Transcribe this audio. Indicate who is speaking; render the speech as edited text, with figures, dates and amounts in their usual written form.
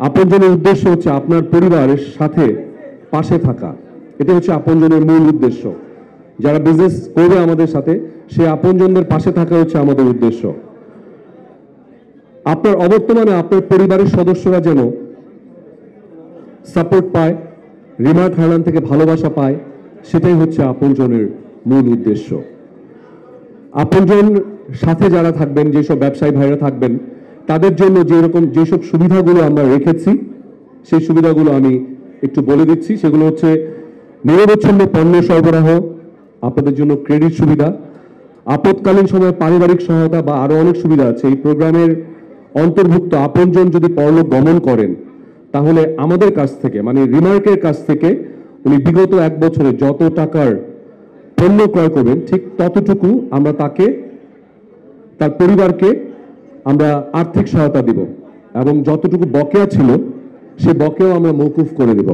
Speaker 1: আপনজনের উদ্দেশ্য হচ্ছে আপনার পরিবারের সাথে পাশে থাকা। এটা হচ্ছে আপনজনের মূল উদ্দেশ্য। যারা বিজনেস করবে আমাদের সাথে, সে আপনজনদের পাশে থাকা হচ্ছে আমাদের উদ্দেশ্য। আপনার অবর্তমানে আপনার পরিবারের সদস্যরা যেন সাপোর্ট পায়, রিমার্ক হারলান থেকে ভালোবাসা পায়, সেটাই হচ্ছে আপনজনের মূল উদ্দেশ্য। আপনজন সাথে যারা থাকবেন, যেসব ব্যবসায়ী ভাইরা থাকবেন, তাদের জন্য যেসব সুবিধাগুলো আমরা রেখেছি, সেই সুবিধাগুলো আমি একটু বলে দিচ্ছি। সেগুলো হচ্ছে নিরবচ্ছিন্ন পণ্য সরবরাহ, আপনাদের জন্য ক্রেডিট সুবিধা, আপৎকালীন সময়ে পারিবারিক সহায়তা বা আরো অনেক সুবিধা আছে। এই প্রোগ্রামের অন্তর্ভুক্ত আপনজন যদি পরলোক গমন করেন, তাহলে আমাদের কাছ থেকে, মানে রিমার্কের কাছ থেকে, উনি বিগত 1 বছরে যত টাকার পণ্য ক্রয় করবেন, ঠিক ততটুকু আমরা তাকে, তার পরিবারকে আমরা আর্থিক সহায়তা দিব, এবং যতটুকু বকেয়া ছিল সে বকেয়াও আমরা মওকুফ করে দেব।